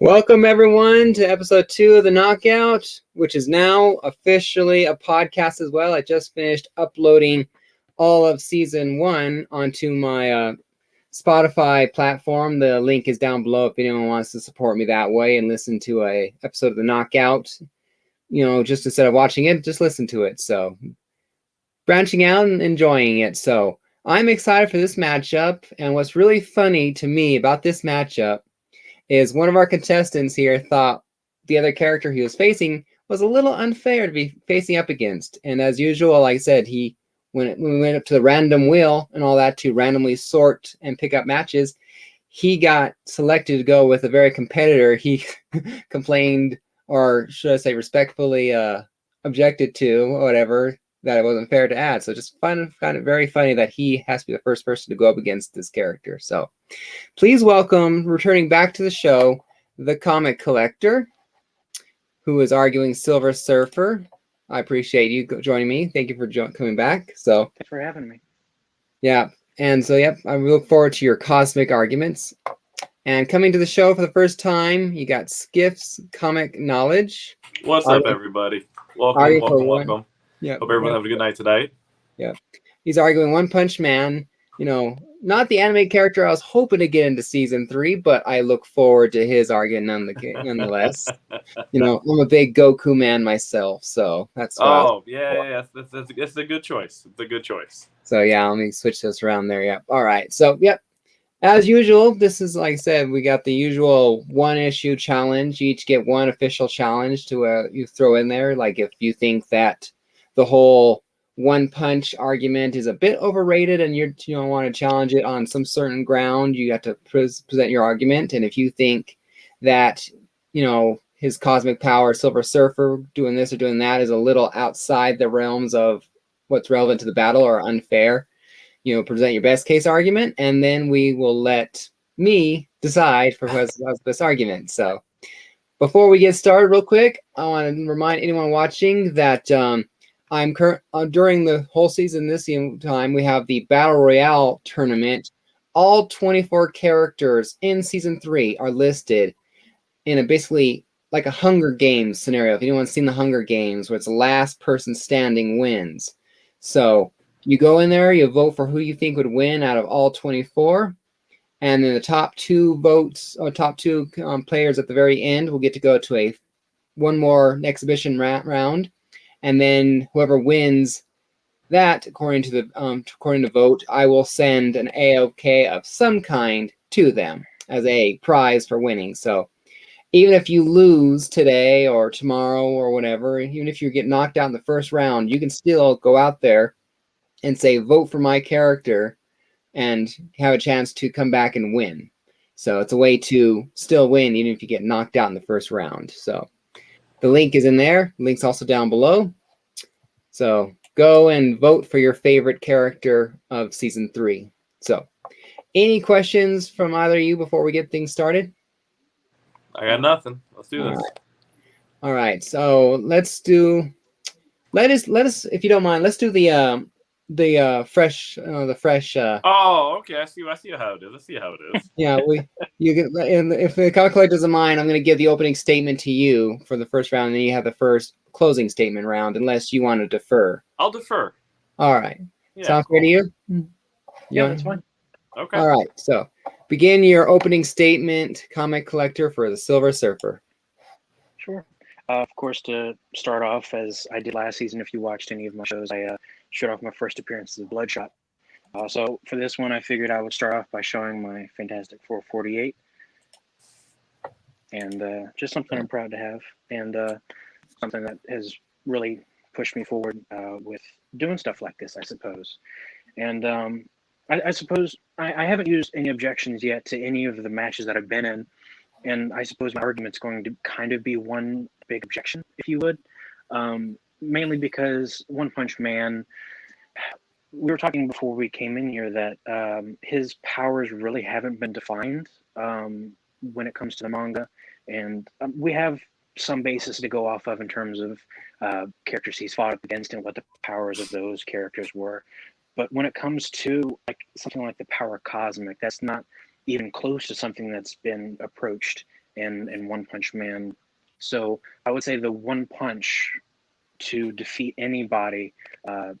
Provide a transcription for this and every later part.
Welcome, everyone, to episode 2 of The Knockout, which is now officially a podcast as well. I just finished uploading all of season 1 onto my Spotify platform. The link is down below if anyone wants to support me that way and listen to a episode of The Knockout. You know, just instead of watching it, just listen to it. So, branching out and enjoying it. So, I'm excited for this matchup. And what's really funny to me about this matchup is one of our contestants here thought the other character he was facing was a little unfair to be facing up against. And as usual, like I said, when we went up to the random wheel and all that to randomly sort and pick up matches, he got selected to go with a very competitor. He complained, or should I say respectfully objected to, or whatever, that it wasn't fair to add. So just find it very funny that he has to be the first person to go up against this character. So please welcome, returning back to the show, the comic collector, who is arguing Silver Surfer. I appreciate you joining me. Thank you for coming back. So thanks for having me. Yeah, and so I look forward to your cosmic arguments. And coming to the show for the first time, you got Skiff's Comic Knowledge. What's up, everybody? Welcome. Yeah. Hope everyone's having a good night today. Yeah. He's arguing One Punch Man. You know, not the anime character I was hoping to get into season 3, but I look forward to his argument nonetheless. You know, I'm a big Goku man myself, so that's why. Oh, yeah. It's a good choice. It's a good choice. So, yeah, let me switch this around there. Yeah. All right. So, yep. As usual, this is, like I said, we got the usual one-issue challenge. You each get one official challenge to you throw in there. Like if you think that the whole One Punch argument is a bit overrated and you don't want to challenge it on some certain ground, you have to present your argument. And if you think that, you know, his cosmic power, Silver Surfer, doing this or doing that is a little outside the realms of what's relevant to the battle or unfair, you know, present your best case argument, and then we will let me decide for who has the best argument. So before we get started real quick, I want to remind anyone watching that during the whole season this time, we have the Battle Royale tournament. All 24 characters in season 3 are listed in a basically like a Hunger Games scenario. If anyone's seen the Hunger Games, where it's the last person standing wins. So you go in there, you vote for who you think would win out of all 24. And then the top 2 votes, or top 2 players at the very end will get to go to one more exhibition round. And then whoever wins that, according to the vote, I will send an AOK of some kind to them as a prize for winning. So even if you lose today or tomorrow or whatever, even if you get knocked out in the first round, you can still go out there and say, vote for my character, and have a chance to come back and win. So it's a way to still win even if you get knocked out in the first round. So the link is in there. The link's also down below. So go and vote for your favorite character of season 3. So any questions from either of you before we get things started? I got nothing. Let's do this. All right. So let us, if you don't mind, let's do the fresh. Oh, okay. I see how it is. Yeah, you get, and if the comic collector doesn't mind, I'm going to give the opening statement to you for the first round, and then you have the first closing statement round, unless you want to defer. I'll defer. All right. Yeah, Sounds fair to you? Yeah, that's fine. Okay. All right. So begin your opening statement, comic collector, for the Silver Surfer. Sure. Of course, to start off, as I did last season, if you watched any of my shows, I showed off my first appearance as Bloodshot. So for this one, I figured I would start off by showing my Fantastic 448. And just something I'm proud to have, and something that has really pushed me forward with doing stuff like this, I suppose. And I suppose I haven't used any objections yet to any of the matches that I've been in. And I suppose my argument's going to kind of be one big objection, if you would. Mainly because One Punch Man, we were talking before we came in here that his powers really haven't been defined when it comes to the manga. And we have some basis to go off of in terms of characters he's fought up against and what the powers of those characters were. But when it comes to something like the power cosmic, that's not even close to something that's been approached in One Punch Man. So I would say the one punch to defeat anybody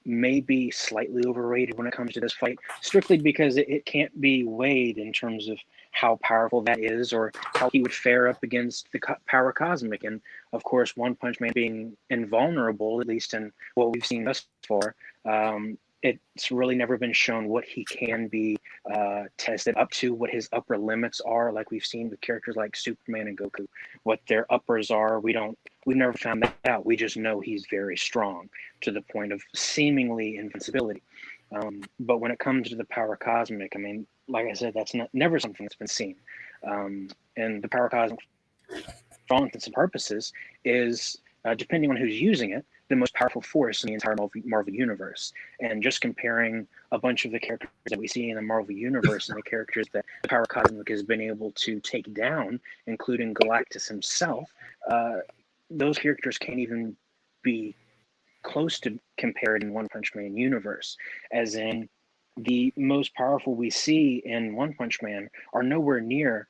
may be slightly overrated when it comes to this fight, strictly because it can't be weighed in terms of how powerful that is or how he would fare up against the Power Cosmic. And of course, One Punch Man being invulnerable, at least in what we've seen thus far, it's really never been shown what he can be tested up to, what his upper limits are, like we've seen with characters like Superman and Goku. What their uppers are, we've never found that out. We just know he's very strong to the point of seemingly invincibility. But when it comes to the Power Cosmic, I mean, like I said, that's never something that's been seen. And the Power Cosmic, for all intents and purposes, is, depending on who's using it, the most powerful force in the entire Marvel Universe. And just comparing a bunch of the characters that we see in the Marvel Universe and the characters that the Power Cosmic has been able to take down, including Galactus himself, those characters can't even be close to compared in One Punch Man universe. As in, the most powerful we see in One Punch Man are nowhere near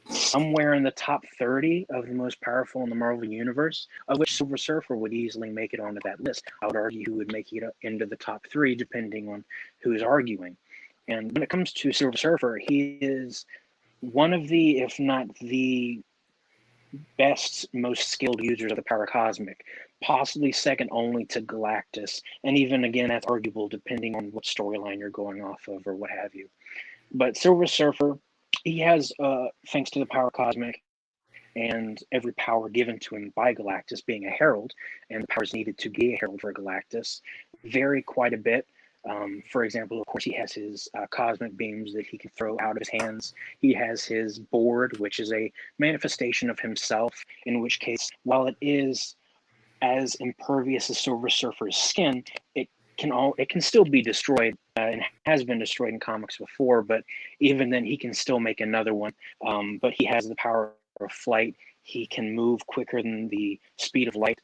somewhere in the top 30 of the most powerful in the Marvel Universe, of which Silver Surfer would easily make it onto that list. I would argue he would make it into the top 3, depending on who's arguing. And when it comes to Silver Surfer, he is one of the, if not the best, most skilled users of the Power Cosmic, possibly second only to Galactus. And even again, that's arguable depending on what storyline you're going off of or what have you. But Silver Surfer, he has, thanks to the Power Cosmic and every power given to him by Galactus, being a herald, and the powers needed to be a herald for Galactus, vary quite a bit. For example, of course, he has his cosmic beams that he can throw out of his hands. He has his board, which is a manifestation of himself, in which case, while it is as impervious as Silver Surfer's skin, it can still be destroyed and has been destroyed in comics before, but even then he can still make another one. But he has the power of flight. He can move quicker than the speed of light,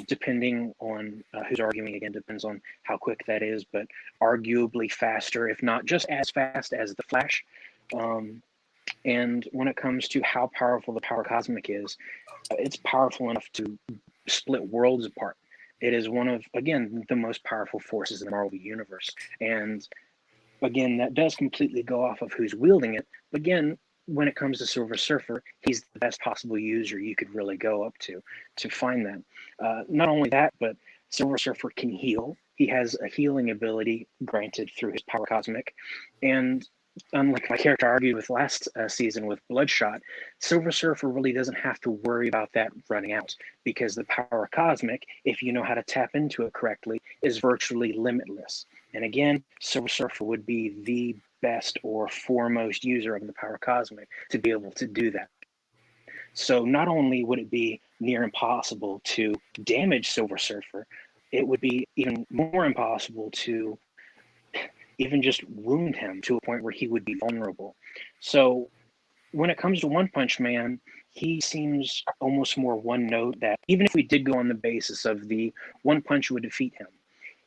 depending on who's arguing. Again, depends on how quick that is, but arguably faster, if not just as fast as the Flash. And when it comes to how powerful the Power Cosmic is, it's powerful enough to split worlds apart. It is one of, again, the most powerful forces in the Marvel Universe. And again, that does completely go off of who's wielding it. Again, when it comes to Silver Surfer, he's the best possible user you could really go up to find that. Not only that, but Silver Surfer can heal. He has a healing ability granted through his Power Cosmic. And unlike my character argued with last season with Bloodshot, Silver Surfer really doesn't have to worry about that running out, because the Power Cosmic, if you know how to tap into it correctly, is virtually limitless. And again, Silver Surfer would be the best or foremost user of the Power Cosmic to be able to do that. So not only would it be near impossible to damage Silver Surfer, it would be even more impossible to even just wound him to a point where he would be vulnerable. So when it comes to One Punch Man, he seems almost more one note, that even if we did go on the basis of the one punch would defeat him,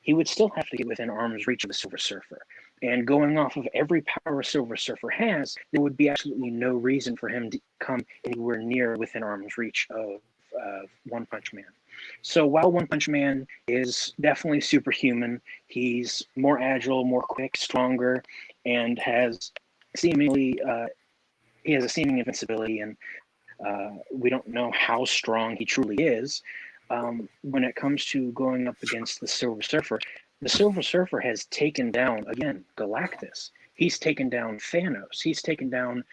he would still have to get within arm's reach of the Silver Surfer. And going off of every power Silver Surfer has, there would be absolutely no reason for him to come anywhere near within arm's reach of One Punch Man. So while One Punch Man is definitely superhuman, he's more agile, more quick, stronger, and has seemingly he has a seeming invincibility, and we don't know how strong he truly is. When it comes to going up against the Silver Surfer has taken down, again, Galactus. He's taken down Thanos. He's taken down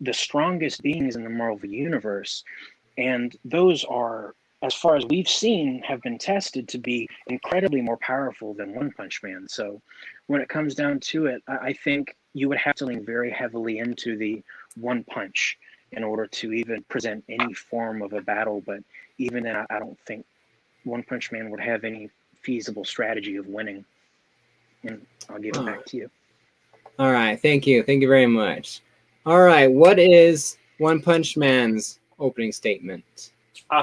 the strongest beings in the Marvel Universe. And those are, as far as we've seen, have been tested to be incredibly more powerful than One Punch Man. So when it comes down to it, I think you would have to lean very heavily into the one punch in order to even present any form of a battle. But even then, I don't think One Punch Man would have any feasible strategy of winning. And I'll give it back to you. All right. Thank you. Thank you very much. All right. What is One Punch Man's opening statement?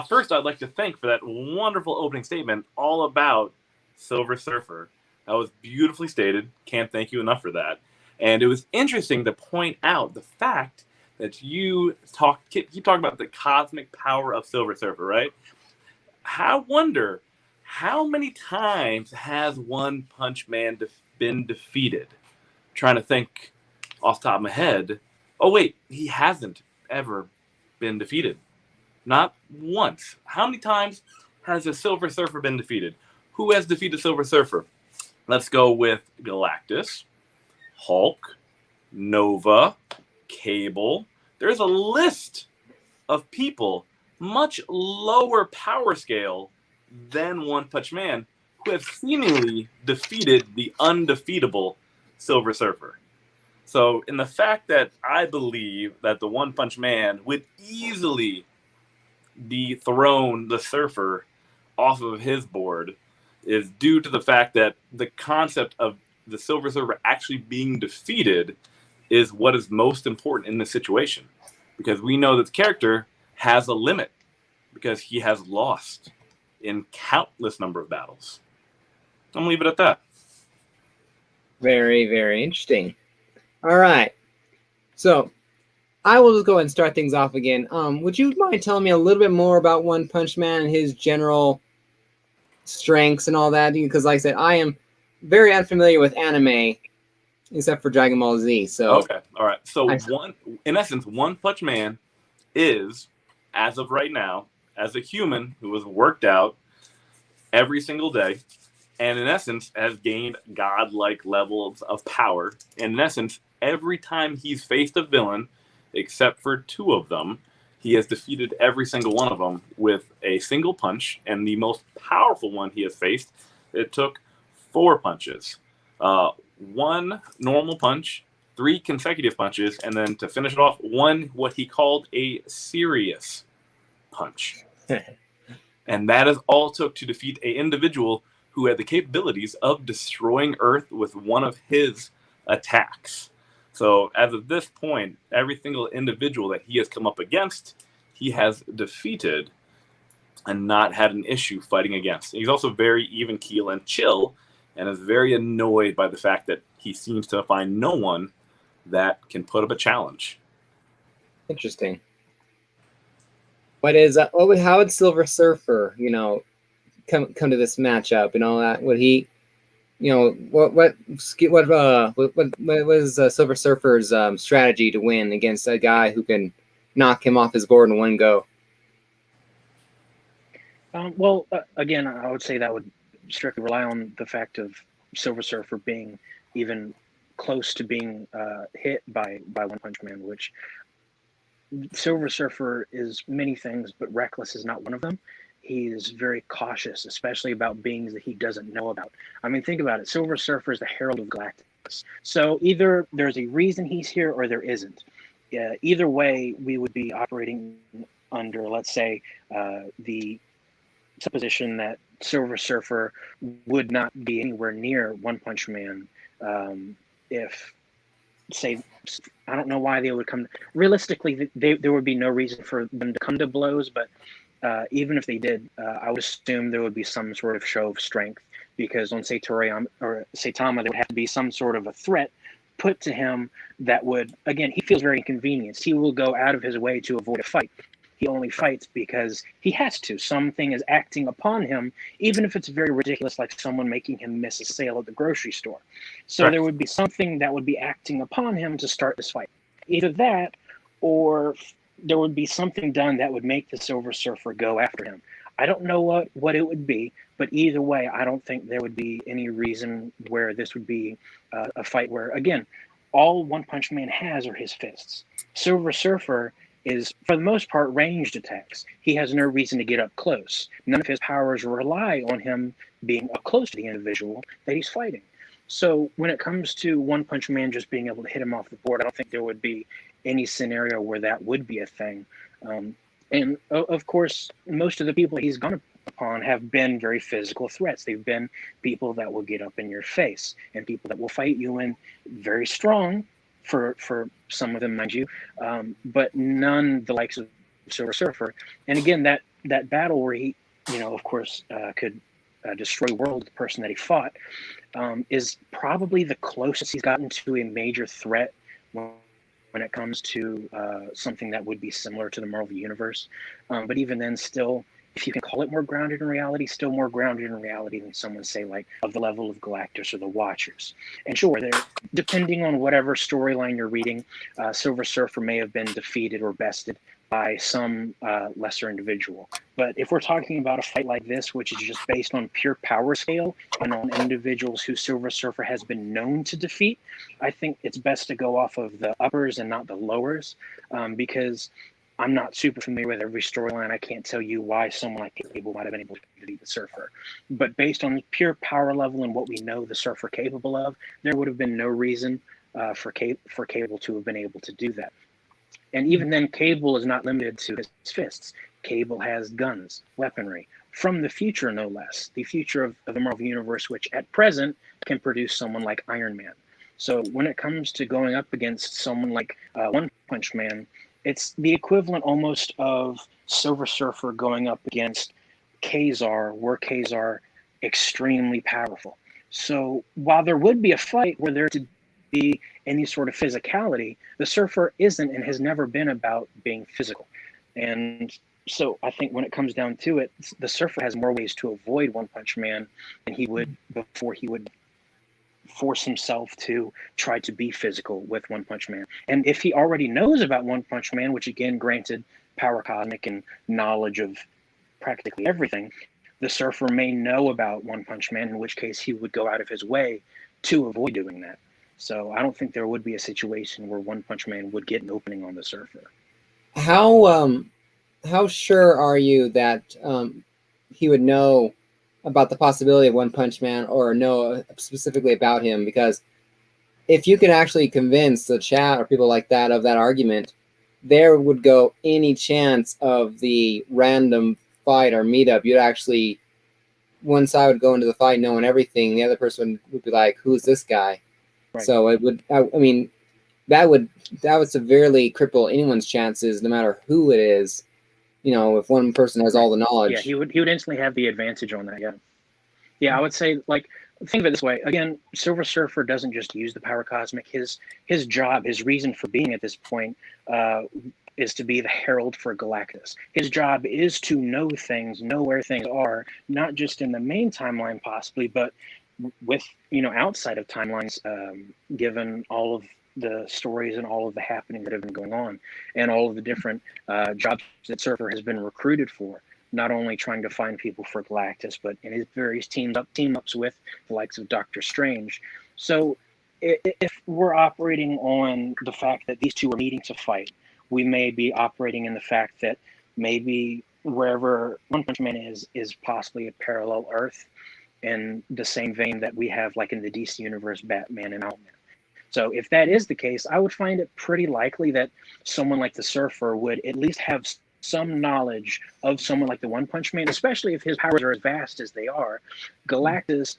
First, I'd like to thank for that wonderful opening statement all about Silver Surfer. That was beautifully stated. Can't thank you enough for that. And it was interesting to point out the fact that you keep talking about the cosmic power of Silver Surfer, right? I wonder how many times has One Punch Man been defeated? Trying to think off the top of my head. Oh wait, he hasn't ever been defeated. Not once. How many times has the Silver Surfer been defeated? Who has defeated Silver Surfer? Let's go with Galactus, Hulk, Nova, Cable. There's a list of people much lower power scale than One Punch Man who have seemingly defeated the undefeatable Silver Surfer. So in the fact that I believe that the One Punch Man would easily dethrone the Surfer off of his board is due to the fact that the concept of the Silver Surfer actually being defeated is what is most important in this situation. Because we know that the character has a limit because he has lost in countless number of battles. I'm going to leave it at that. Very, very interesting. All right. So I will just go ahead and start things off again. Would you mind telling me a little bit more about One Punch Man and his general strengths and all that? Because like I said, I am very unfamiliar with anime except for Dragon Ball Z. So okay. All right. So in essence, One Punch Man is, as of right now, as a human who has worked out every single day, and in essence has gained godlike levels of power. And in essence, every time he's faced a villain, except for two of them, he has defeated every single one of them with a single punch. And the most powerful one he has faced, it took 4 punches. 1 normal punch, 3 consecutive punches, and then to finish it off, 1 what he called a serious punch. And that is all it took to defeat an individual who had the capabilities of destroying Earth with one of his attacks. So as of this point, every single individual that he has come up against, he has defeated and not had an issue fighting against. He's also very even keel and chill, and is very annoyed by the fact that he seems to find no one that can put up a challenge. Interesting. How would Silver Surfer, come to this matchup and all that? Would he, what was Silver Surfer's strategy to win against a guy who can knock him off his board in one go? Again, I would say that would strictly rely on the fact of Silver Surfer being even close to being hit by One Punch Man, which Silver Surfer is many things, but reckless is not one of them. He is very cautious, especially about beings that he doesn't know about. I mean, think about it. Silver Surfer is the Herald of Galactus. So either there's a reason he's here or there isn't. Either way, we would be operating under, let's say, the supposition that Silver Surfer would not be anywhere near One Punch Man if, say, I don't know why they would come. Realistically, there would be no reason for them to come to blows, but even if they did, I would assume there would be some sort of show of strength, because on Saitama, there would have to be some sort of a threat put to him that would, again, he feels very inconvenienced. He will go out of his way to avoid a fight. He only fights because he has to. Something is acting upon him, even if it's very ridiculous, like someone making him miss a sale at the grocery store. So There would be something that would be acting upon him to start this fight. Either that, or there would be something done that would make the Silver Surfer go after him. I don't know what it would be, but either way, I don't think there would be any reason where this would be a fight where, again, all One Punch Man has are his fists. Silver Surfer is, for the most part, ranged attacks. He has no reason to get up close. None of his powers rely on him being up close to the individual that he's fighting. So when it comes to One Punch Man just being able to hit him off the board, I don't think there would be any scenario where that would be a thing. And of course, most of the people he's gone upon have been very physical threats. They've been people that will get up in your face and people that will fight you in very strong, for some of them, mind you, but none the likes of Silver Surfer. And again, that battle where he, of course, could destroy the world, the person that he fought, is probably the closest he's gotten to a major threat when when it comes to something that would be similar to the Marvel Universe. But even then, still, if you can call it more grounded in reality, still more grounded in reality than someone, say, like of the level of Galactus or the Watchers. And sure, depending on whatever storyline you're reading, Silver Surfer may have been defeated or bested by some lesser individual. But if we're talking about a fight like this, which is just based on pure power scale and on individuals who Silver Surfer has been known to defeat, I think it's best to go off of the uppers and not the lowers, because I'm not super familiar with every storyline. I can't tell you why someone like Cable might have been able to defeat the Surfer. But based on pure power level and what we know the Surfer capable of, there would have been no reason for Cable to have been able to do that. And even then, Cable is not limited to his fists. Cable has guns, weaponry, from the future, no less. The future of the Marvel Universe, which at present can produce someone like Iron Man. So when it comes to going up against someone like One Punch Man, it's the equivalent almost of Silver Surfer going up against Kazar, were Kazar extremely powerful. So while there would be a fight where there to be any sort of physicality, the Surfer isn't and has never been about being physical. And so I think when it comes down to it, the Surfer has more ways to avoid One Punch Man than he would before he would force himself to try to be physical with One Punch Man. And if he already knows about One Punch Man, which again, granted power cosmic and knowledge of practically everything, the Surfer may know about One Punch Man, in which case he would go out of his way to avoid doing that. So I don't think there would be a situation where One Punch Man would get an opening on the Surfer. How sure are you that he would know about the possibility of One Punch Man or know specifically about him? Because if you can actually convince the chat or people like that of that argument, there would go any chance of the random fight or meetup. You'd actually, one side would go into the fight knowing everything, the other person would be like, "Who's this guy?" Right. So it would, I mean, that would severely cripple anyone's chances, no matter who it is. You know, if one person has all the knowledge. Yeah, he would instantly have the advantage on that. Yeah, I would say, like, think of it this way. Again, Silver Surfer doesn't just use the power cosmic. His job, his reason for being at this point, is to be the Herald for Galactus. His job is to know things, know where things are, not just in the main timeline possibly, but with, outside of timelines, given all of the stories and all of the happening that have been going on and all of the different jobs that Surfer has been recruited for, not only trying to find people for Galactus, but in his various team ups with the likes of Doctor Strange. So if we're operating on the fact that these two are meeting to fight, we may be operating in the fact that maybe wherever One Punch Man is possibly a parallel Earth, in the same vein that we have, like in the DC universe, Batman and Owlman. So if that is the case, I would find it pretty likely that someone like the Surfer would at least have some knowledge of someone like the One Punch Man, especially if his powers are as vast as they are. Galactus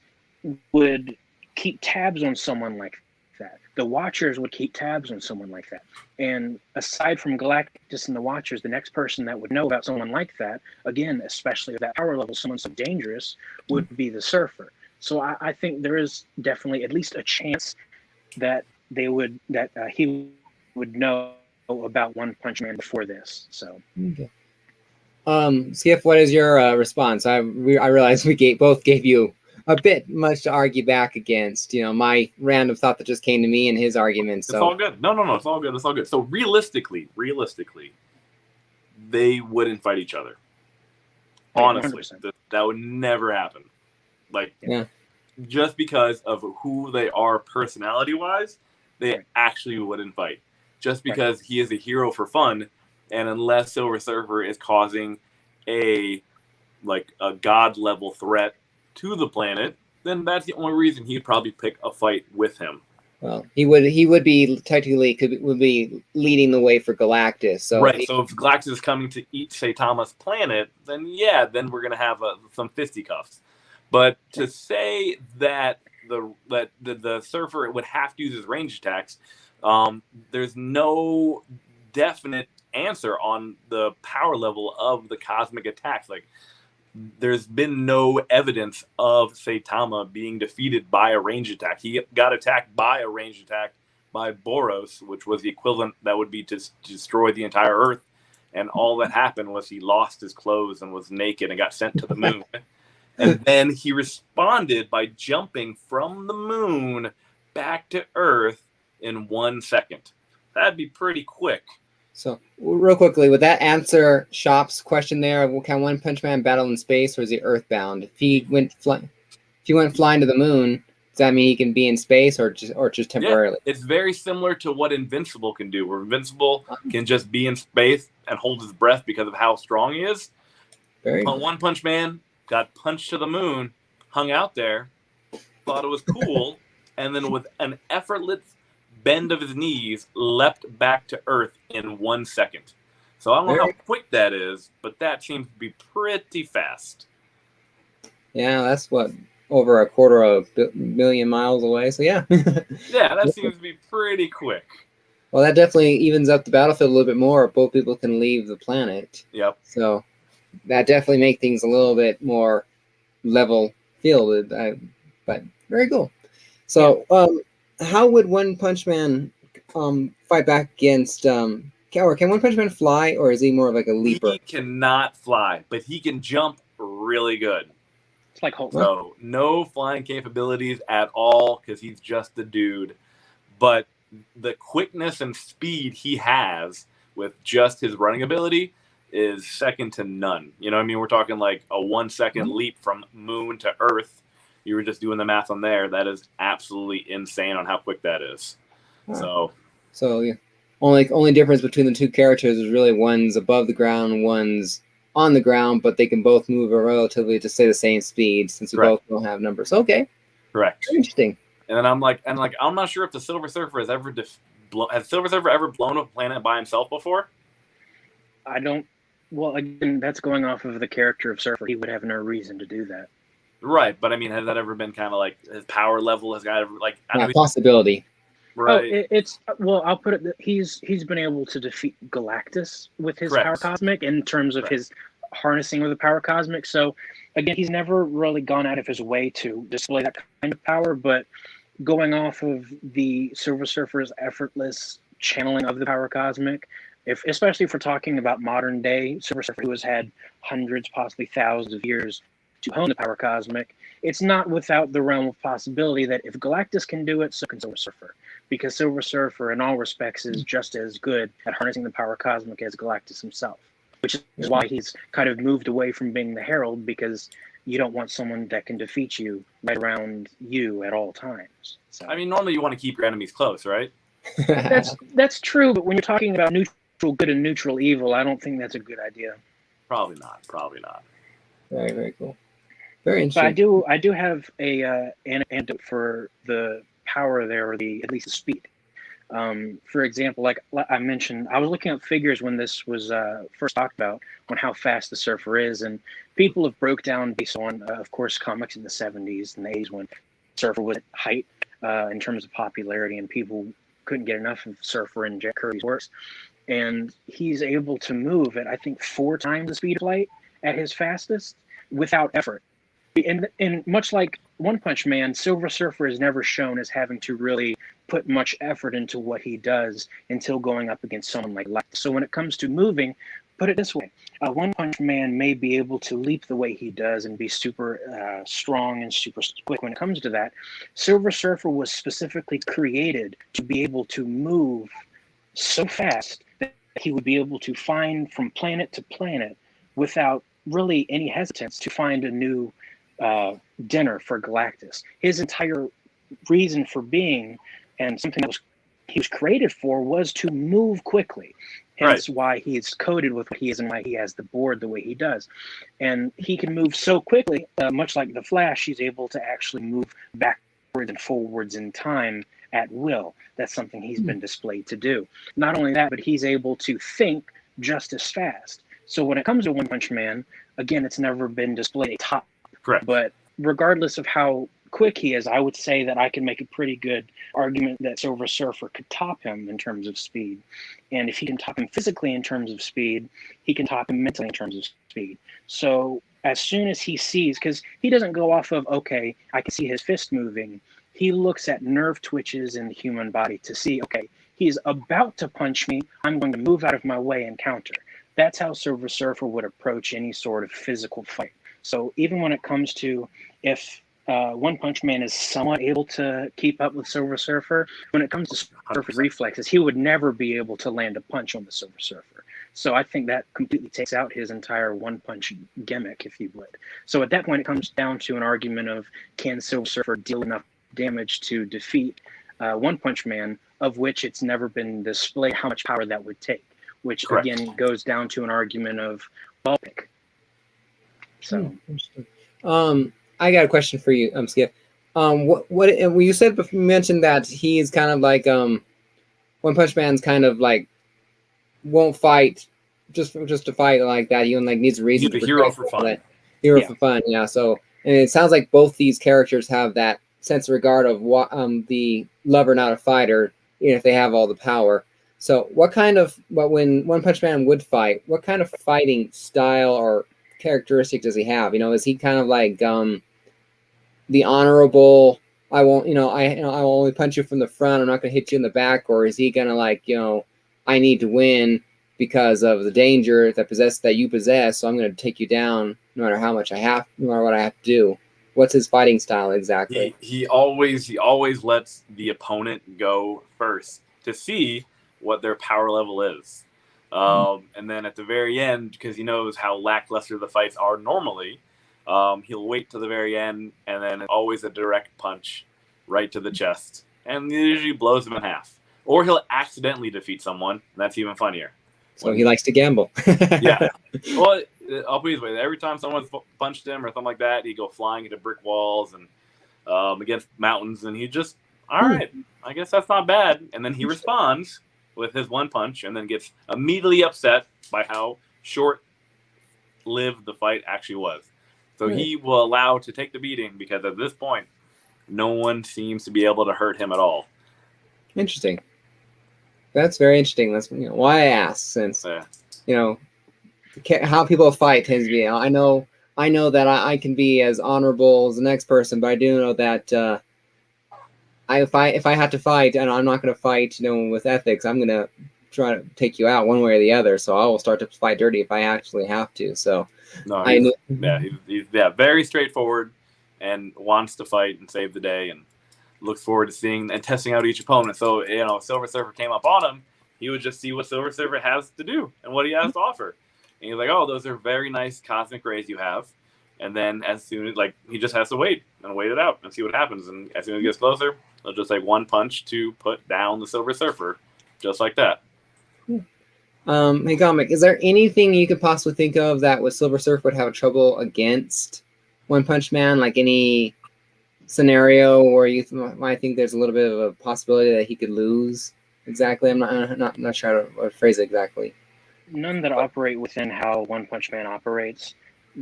would keep tabs on someone like that. The Watchers would keep tabs on someone like that. And aside from Galactus and the Watchers, the next person that would know about someone like that, again, especially at that power level, someone so dangerous, would be the Surfer. So I think there is definitely at least a chance that he would know about One Punch Man before this. So, okay. Skiff, what is your response? I realize we both gave you a bit much to argue back against. My random thought that just came to me and his argument. So it's all good. No, it's all good. It's all good. So realistically, they wouldn't fight each other. Honestly, that would never happen. Like, yeah. Just because of who they are personality-wise, they actually wouldn't fight. Just because he is a hero for fun, and unless Silver Surfer is causing a god-level threat to the planet, then that's the only reason he'd probably pick a fight with him. Well, he would be technically would be leading the way for Galactus. So right. So if Galactus is coming to eat Saitama's planet, then we're gonna have some fisticuffs. But to say that the Surfer would have to use his range attacks, there's no definite answer on the power level of the cosmic attacks. Like, there's been no evidence of Saitama being defeated by a range attack. He got attacked by a range attack by Boros, which was the equivalent that would be to destroy the entire Earth. And all that happened was he lost his clothes and was naked and got sent to the moon. And then he responded by jumping from the moon back to Earth in 1 second. That'd be pretty quick. So, real quickly, would that answer Shop's question there? Can One Punch Man battle in space, or is he earthbound? If he went flying to the moon, does that mean he can be in space, or just temporarily? Yeah, it's very similar to what Invincible can do, where Invincible can just be in space and hold his breath because of how strong he is. One Punch Man got punched to the moon, hung out there, thought it was cool, and then with an effortless bend of his knees, leapt back to Earth in 1 second. So I don't know how quick that is, but that seems to be pretty fast. Yeah, that's what, over a quarter of a million miles away. So yeah. Yeah, that seems to be pretty quick. Well, that definitely evens up the battlefield a little bit more. Both people can leave the planet. Yep. So that definitely makes things a little bit more level fielded. But very cool. So how would One Punch Man fight back against can One Punch Man fly, or is he more of like a leaper? He cannot fly, but he can jump really good. It's like Hulk. So no flying capabilities at all because he's just the dude. But the quickness and speed he has with just his running ability is second to none. You know what I mean? We're talking like a 1 second leap from moon to Earth. You were just doing the math on there. That is absolutely insane on how quick that is. So yeah, only difference between the two characters is really one's above the ground, one's on the ground, but they can both move at relatively to say the same speed since we both don't have numbers. Okay, correct. Interesting. And then I'm not sure if the Silver Surfer has ever has Silver Surfer ever blown up a planet by himself before? I don't. Well, again, that's going off of the character of Surfer. He would have no reason to do that. Right, but I mean, has that ever been kind of like his power level has got like a possibility? Right. I'll put it that he's been able to defeat Galactus with his power cosmic in terms of his harnessing of the power cosmic. So again, he's never really gone out of his way to display that kind of power, but going off of the Silver Surfer's effortless channeling of the power cosmic, especially if we're talking about modern day Silver Surfer, who has had hundreds, possibly thousands of years to hone the power cosmic, it's not without the realm of possibility that if Galactus can do it, so can Silver Surfer. Because Silver Surfer, in all respects, is just as good at harnessing the power cosmic as Galactus himself. Which is why he's kind of moved away from being the Herald, because you don't want someone that can defeat you right around you at all times. So, I mean, normally you want to keep your enemies close, right? That's true, but when you're talking about neutral good and neutral evil, I don't think that's a good idea. Probably not. Very, very cool. Very interesting. But I do have an antidote for the power there, or at least the speed. For example, like I mentioned, I was looking up figures when this was first talked about on how fast the Surfer is, and people have broke down based on, of course, comics in the 70s and the 80s when Surfer was at height in terms of popularity, and people couldn't get enough of Surfer and Jack Kirby's works. And he's able to move at, I think, 4 times the speed of light at his fastest without effort. And much like One Punch Man, Silver Surfer is never shown as having to really put much effort into what he does until going up against someone like Galactus. So when it comes to moving, put it this way: One Punch Man may be able to leap the way he does and be super strong and super quick when it comes to that. Silver Surfer was specifically created to be able to move so fast that he would be able to find from planet to planet without really any hesitance to find a new dinner for Galactus. His entire reason for being, and something that he was created for, was to move quickly. Hence why he's coded with what he is and why he has the board the way he does. And he can move so quickly, much like the Flash, he's able to actually move backwards and forwards in time at will. That's something he's been displayed to do. Not only that, but he's able to think just as fast. So when it comes to One Punch Man, again, it's never been displayed top. Correct. But regardless of how quick he is, I would say that I can make a pretty good argument that Silver Surfer could top him in terms of speed. And if he can top him physically in terms of speed, he can top him mentally in terms of speed. So as soon as he sees, because he doesn't go off of, okay, I can see his fist moving, he looks at nerve twitches in the human body to see, okay, he's about to punch me. I'm going to move out of my way and counter. That's how Silver Surfer would approach any sort of physical fight. So even when it comes to if One Punch Man is somewhat able to keep up with Silver Surfer, when it comes to Surfer's reflexes, he would never be able to land a punch on the Silver Surfer. So I think that completely takes out his entire one punch gimmick, if you would. So at that point, it comes down to an argument of, can Silver Surfer deal enough damage to defeat One Punch Man, of which it's never been displayed how much power that would take, which Correct. again goes down to an argument of ball pick. So, I got a question for you, Skip. What you said? You mentioned that he's kind of like One Punch Man's kind of like won't fight just to fight like that. He like needs a reason. He's a hero for fun. Hero for fun, yeah. So, and it sounds like both these characters have that sense of regard of what the lover, not a fighter, even if they have all the power. So, when One Punch Man would fight, what kind of fighting style or characteristic does he have? Is he kind of like the honorable? I won't, I will only punch you from the front. I'm not going to hit you in the back. Or is he going to like, I need to win because of the danger that you possess. So I'm going to take you down no matter how much no matter what I have to do. What's his fighting style exactly? He always lets the opponent go first to see what their power level is. And then at the very end, because he knows how lackluster the fights are normally, he'll wait to the very end, and then always a direct punch right to the chest. And he usually blows him in half. Or he'll accidentally defeat someone, and that's even funnier. So he likes to gamble. Yeah. Well, I'll put it this way. Every time someone punched him or something like that, he'd go flying into brick walls and against mountains, and he just, all right, I guess that's not bad. And then he responds with his one punch and then gets immediately upset by how short-lived the fight actually was. So he will allow to take the beating because at this point, no one seems to be able to hurt him at all. Interesting. That's very interesting. That's why I asked, since how people fight tends to be. I know that I can be as honorable as the next person, but I do know that if I have to fight, and I'm not going to fight, with ethics, I'm going to try to take you out one way or the other. So I will start to fight dirty if I actually have to. So no, he's very straightforward and wants to fight and save the day and looks forward to seeing and testing out each opponent. So, if Silver Surfer came up on him, he would just see what Silver Surfer has to do and what he has to offer. And he's like, oh, those are very nice cosmic rays you have. And then as soon as, he just has to wait it out and see what happens. And as soon as he gets closer, they'll just take one punch to put down the Silver Surfer, just like that. Hey, Comic, is there anything you could possibly think of that with Silver Surfer would have trouble against One Punch Man? Like any scenario where you might think there's a little bit of a possibility that he could lose? Exactly, I'm not sure how to phrase it exactly. None that operate within how One Punch Man operates,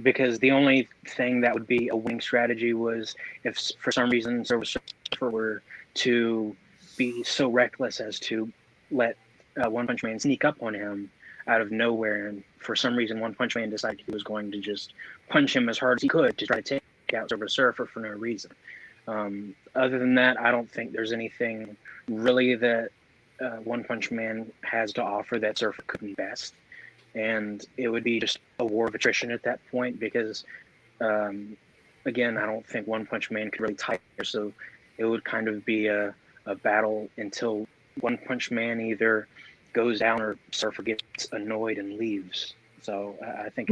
because the only thing that would be a winning strategy was if for some reason Silver Surfer were to be so reckless as to let One Punch Man sneak up on him out of nowhere, and for some reason One Punch Man decided he was going to just punch him as hard as he could to try to take out Silver Surfer for no reason. Other than that, I don't think there's anything really that One Punch Man has to offer that Surfer couldn't best. And it would be just a war of attrition at that point because, again, I don't think One Punch Man could really tire. So it would kind of be a battle until One Punch Man either goes down or Surfer gets annoyed and leaves. So I think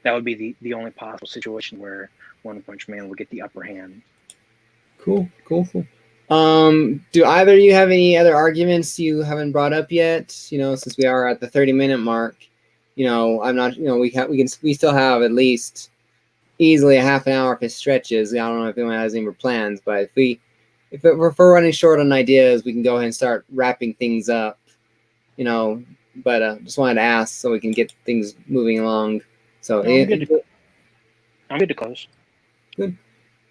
that would be the only possible situation where One Punch Man would get the upper hand. Cool. Do either of you have any other arguments you haven't brought up yet? Since we are at the 30-minute mark, I'm not. We still have at least easily a half an hour if it stretches. I don't know if anyone has any more plans, but if we're running short on ideas, we can go ahead and start wrapping things up. But just wanted to ask so we can get things moving along. So I'm good to close. Good.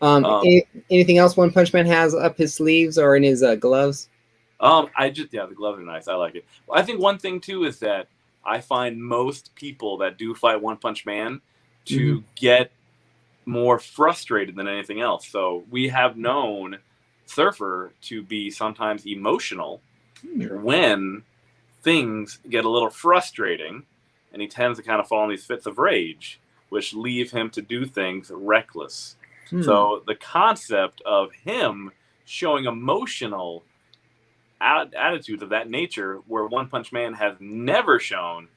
Anything else One Punch Man has up his sleeves or in his gloves? The gloves are nice. I like it. I think one thing too is that I find most people that do fight One Punch Man to get more frustrated than anything else. So we have known Surfer to be sometimes emotional when things get a little frustrating, and he tends to kind of fall in these fits of rage, which leave him to do things reckless. So the concept of him showing emotional attitudes of that nature, where One Punch Man has never shown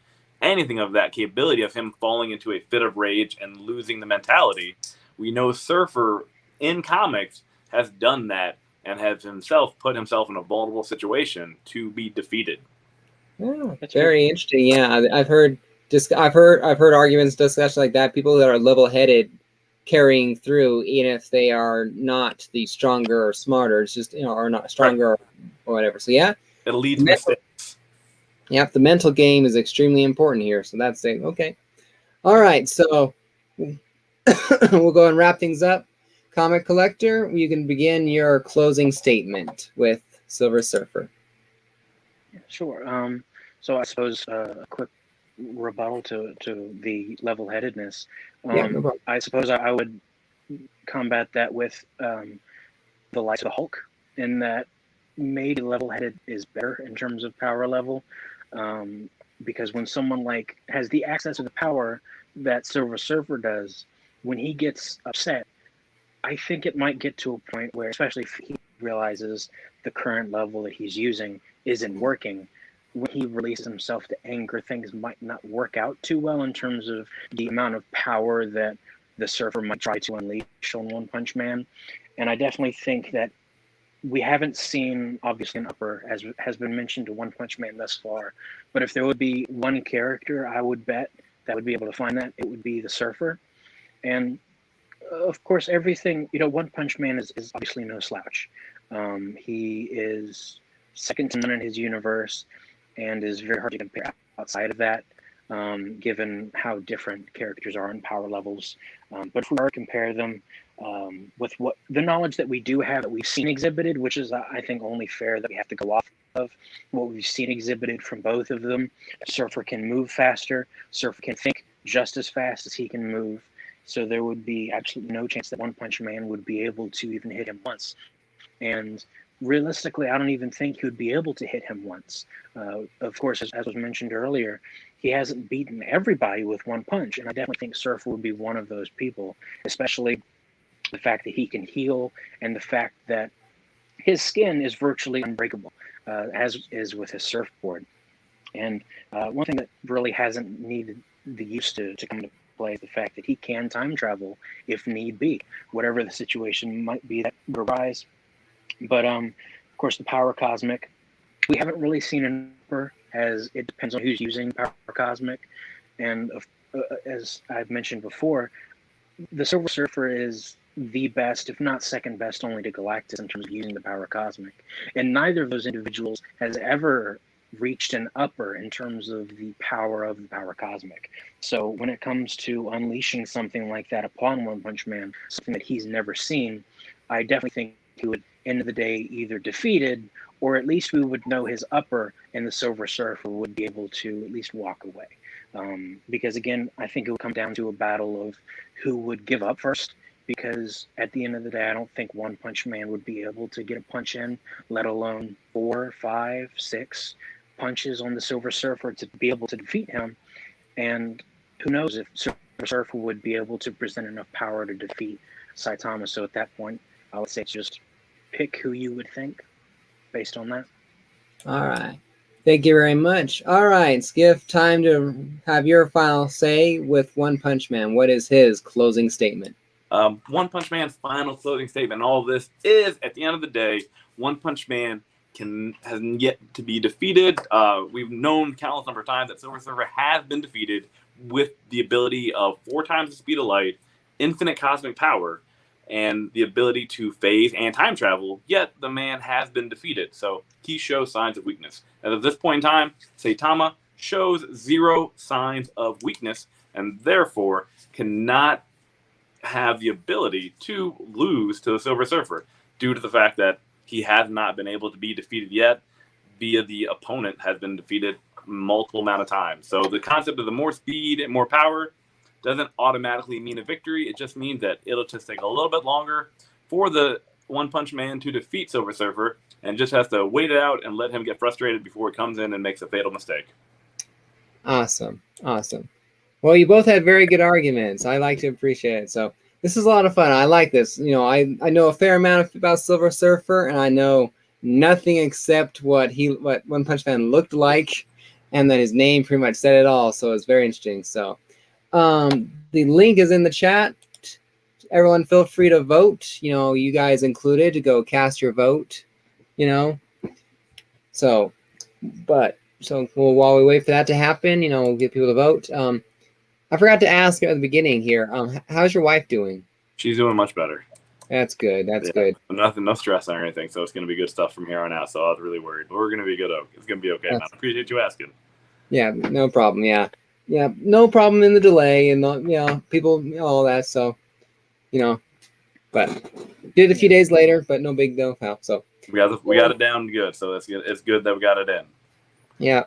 anything of that capability of him falling into a fit of rage and losing the mentality. We know Surfer in comics has done that and has himself put himself in a vulnerable situation to be defeated. Yeah, that's very interesting. Yeah, I've heard arguments, discussions like that. People that are level-headed carrying through, even if they are not the stronger or smarter, it's just, or not stronger or whatever. So yeah, it'll lead to mistakes. Yep, the mental game is extremely important here. So that's it. Okay. All right. So we'll go and wrap things up. Comic Collector, you can begin your closing statement with Silver Surfer. Sure. So I suppose a quick rebuttal to the level-headedness. Yeah, no problem. I suppose I would combat that with the likes of the Hulk, in that maybe level-headed is better in terms of power level, because when someone has the access to the power that Silver Surfer does, when he gets upset, I think it might get to a point where, especially if he realizes the current level that he's using isn't working, when he releases himself to anger, things might not work out too well in terms of the amount of power that the Surfer might try to unleash on One Punch Man. And I definitely think that we haven't seen, obviously, an upper, as has been mentioned, to One Punch Man thus far. But if there would be one character, I would bet that would be able to find that, it would be the Surfer. And of course, everything, One Punch Man is obviously no slouch. He is second to none in his universe and is very hard to compare outside of that, given how different characters are in power levels. But if we were to compare them with what the knowledge that we do have, that we've seen exhibited, which is, I think, only fair that we have to go off of what we've seen exhibited from both of them. Surfer can move faster. Surfer can think just as fast as he can move. So there would be absolutely no chance that One Punch Man would be able to even hit him once. And realistically, I don't even think he would be able to hit him once. Of course, as was mentioned earlier, he hasn't beaten everybody with one punch. And I definitely think Surfer would be one of those people, especially the fact that he can heal and the fact that his skin is virtually unbreakable, as is with his surfboard. And one thing that really hasn't needed the use to come to play is the fact that he can time travel if need be, whatever the situation might be that would arise. But of course, the power cosmic, we haven't really seen an upper, as it depends on who's using power cosmic. And as I've mentioned before, the Silver Surfer is the best, if not second best, only to Galactus in terms of using the power cosmic. And neither of those individuals has ever reached an upper in terms of the power cosmic. So when it comes to unleashing something like that upon One Punch Man, something that he's never seen, I definitely think he would, end of the day, either defeated, or at least we would know his upper, and the Silver Surfer would be able to at least walk away. Because again, I think it would come down to a battle of who would give up first, because at the end of the day, I don't think One Punch Man would be able to get a punch in, let alone 4, 5, 6 punches on the Silver Surfer to be able to defeat him. And who knows if Silver Surfer would be able to present enough power to defeat Saitama. So at that point, I would say just pick who you would think based on that. All right. Thank you very much. All right, Skiff, time to have your final say with One Punch Man. What is his closing statement? One Punch Man's final closing statement in all of this is, at the end of the day, One Punch Man has yet to be defeated. We've known countless number of times that Silver Surfer has been defeated with the ability of 4 times the speed of light, infinite cosmic power, and the ability to phase and time travel, yet the man has been defeated. So he shows signs of weakness. And at this point in time, Saitama shows 0 signs of weakness, and therefore cannot have the ability to lose to the Silver Surfer, due to the fact that he has not been able to be defeated yet, via the opponent has been defeated multiple amount of times. So the concept of the more speed and more power doesn't automatically mean a victory. It just means that it'll just take a little bit longer for the One Punch Man to defeat Silver Surfer and just has to wait it out and let him get frustrated before he comes in and makes a fatal mistake. Awesome. Awesome. Well, you both had very good arguments. I like to appreciate it. So this is a lot of fun. I like this. You know, I know a fair amount about Silver Surfer, and I know nothing except what One Punch Man looked like, and then his name pretty much said it all. So it's very interesting. So the link is in the chat. Everyone feel free to vote. You know, you guys included, to go cast your vote. You know, so while we wait for that to happen, you know, we'll get people to vote. I forgot to ask at the beginning here. How's your wife doing? She's doing much better. That's good. That's good. No stress or anything. So it's going to be good stuff from here on out. So I was really worried. But we're going to be good. It's going to be okay, man. I appreciate you asking. Yeah, no problem. Yeah, no problem in the delay and people, all that. So, but did a few days later, but no big deal. So we got it down good. So it's good that we got it in. Yeah.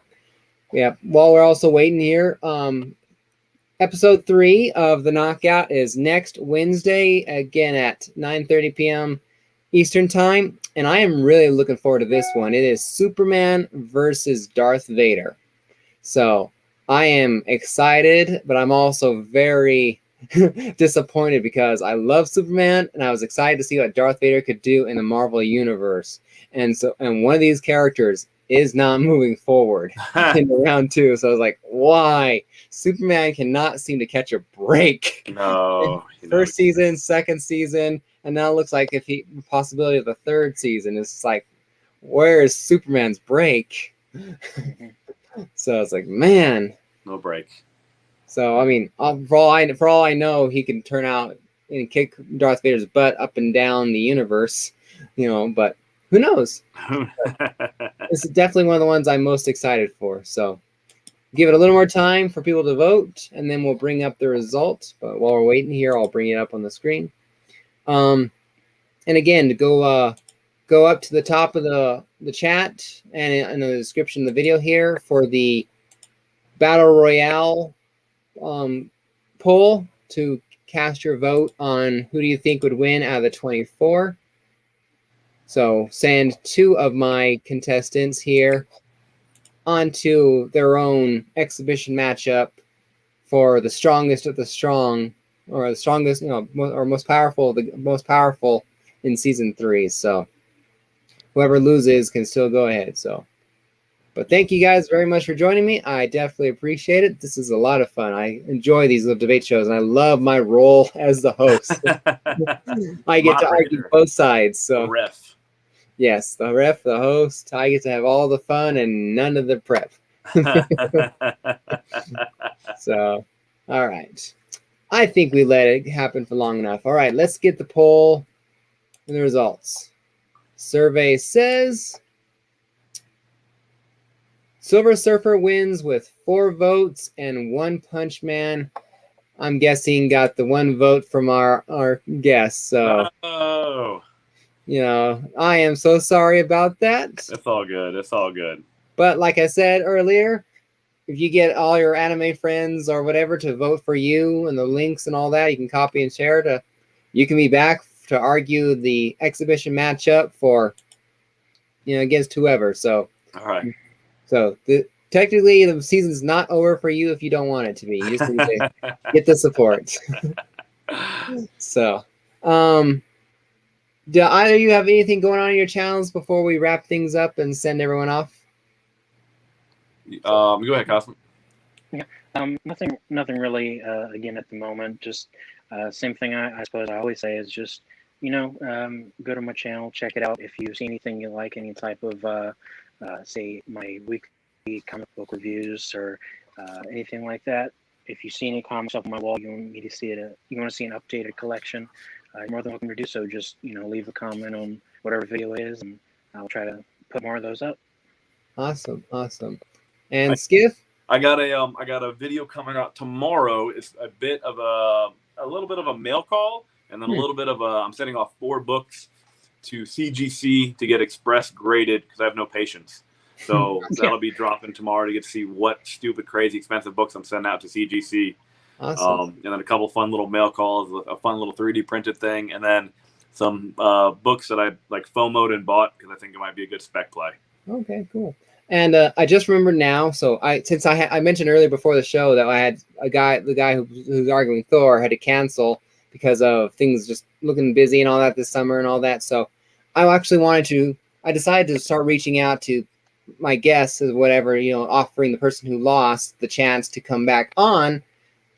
While we're also waiting here, episode 3 of the Knockout is next Wednesday, again at 9:30 p.m. Eastern Time, and I am really looking forward to this one. It is Superman versus Darth Vader. So I am excited, but I'm also very disappointed because I love Superman, and I was excited to see what Darth Vader could do in the Marvel Universe. And one of these characters is not moving forward in round 2. So I was like, why? Superman cannot seem to catch a break. No. First season, second season, and now it looks like possibility of the third season. It's like, where is Superman's break? So it's like, man. No break. So, I mean, for all I know, he can turn out and kick Darth Vader's butt up and down the universe, but who knows? This is definitely one of the ones I'm most excited for. So give it a little more time for people to vote, and then we'll bring up the results. But while we're waiting here, I'll bring it up on the screen. And again, to go up to the top of the chat and in the description of the video here for the Battle Royale poll to cast your vote on who do you think would win out of the 24. So send 2 of my contestants here onto their own exhibition matchup for the strongest of the strong, or the strongest, or most powerful, the most powerful in season 3. So whoever loses can still go ahead. So, but thank you guys very much for joining me. I definitely appreciate it. This is a lot of fun. I enjoy these little debate shows, and I love my role as the host. I get to argue both sides. So the ref. Yes, the ref, the host. I get to have all the fun and none of the prep. So, all right. I think we let it happen for long enough. All right, let's get the poll and the results. Survey says Silver Surfer wins with 4 votes, and One Punch Man, I'm guessing, got the 1 vote from our guest. So, I am so sorry about that. It's all good. It's all good. But like I said earlier, if you get all your anime friends or whatever to vote for you and the links and all that, you can copy and share you can be back to argue the exhibition matchup for, against whoever. So, all right. So technically the season's not over for you if you don't want it to be. You just need to get the support. So, do either of you have anything going on in your channels before we wrap things up and send everyone off? Go ahead, Cosmo. Yeah. Nothing really. Again, at the moment, just same thing. I suppose I always say is just go to my channel, check it out. If you see anything you like, any type of say my weekly comic book reviews or anything like that. If you see any comics up on my wall, you want me to see it. You want to see an updated collection. You're more than welcome to do so. Just leave a comment on whatever video is, and I'll try to put more of those up. Awesome. And Skiff, I got a video coming out tomorrow. It's a little bit of a mail call, and then a little bit of I'm sending off 4 books to CGC to get express graded because I have no patience. So that'll be dropping tomorrow to get to see what stupid, crazy, expensive books I'm sending out to CGC. Awesome. And then a couple fun little mail calls, a fun little 3D printed thing, and then some books that I like FOMO'd and bought because I think it might be a good spec play. Okay, cool. And I just remember now. So I mentioned earlier before the show that I had the guy who's arguing Thor had to cancel because of things just looking busy and all that this summer and all that. So I decided to start reaching out to my guests or whatever, offering the person who lost the chance to come back on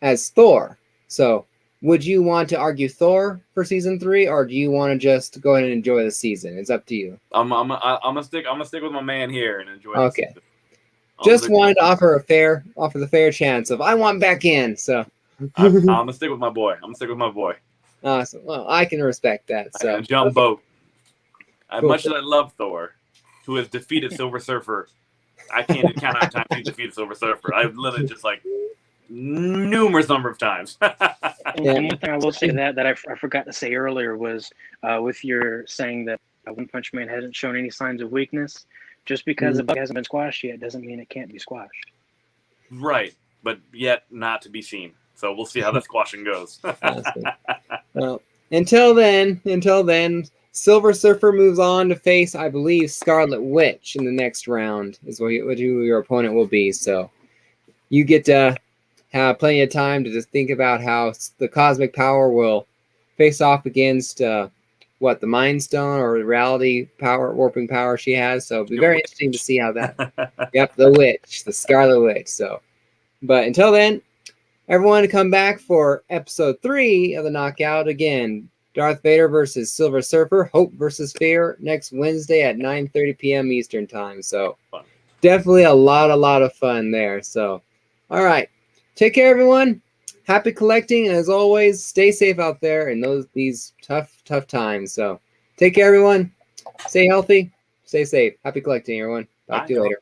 as Thor. So would you want to argue Thor for season 3, or do you want to just go ahead and enjoy the season? It's up to you. I'm gonna stick with my man here and enjoy. Okay. The season. Just wanted to offer the fair chance of I want back in. So I'm gonna stick with my boy. Awesome. Well, I can respect that. So I'm gonna jump boat. As Cool. much as I love Thor, who has defeated Silver Surfer, I can't count how many times he defeated Silver Surfer. I've literally just like numerous number of times. And one thing I will say that I forgot to say earlier was with your saying that One Punch Man hasn't shown any signs of weakness. Just because a bug hasn't been squashed yet doesn't mean it can't be squashed. Right, but yet not to be seen. So we'll see how that squashing goes. Awesome. Well, until then, Silver Surfer moves on to face, I believe, Scarlet Witch in the next round is who your opponent will be. So you get to have plenty of time to just think about how the cosmic power will face off against the Mind Stone or the reality power, warping power she has. So it'll be very interesting to see how that. Yep, the witch, the Scarlet Witch. So, but until then, everyone come back for episode 3 of the Knockout again. Darth Vader versus Silver Surfer, Hope versus Fear, next Wednesday at 9:30 p.m. Eastern Time. So definitely a lot of fun there. So, all right. Take care, everyone. Happy collecting, and as always, stay safe out there in these tough times. So take care, everyone. Stay healthy. Stay safe. Happy collecting, everyone. Talk to you later.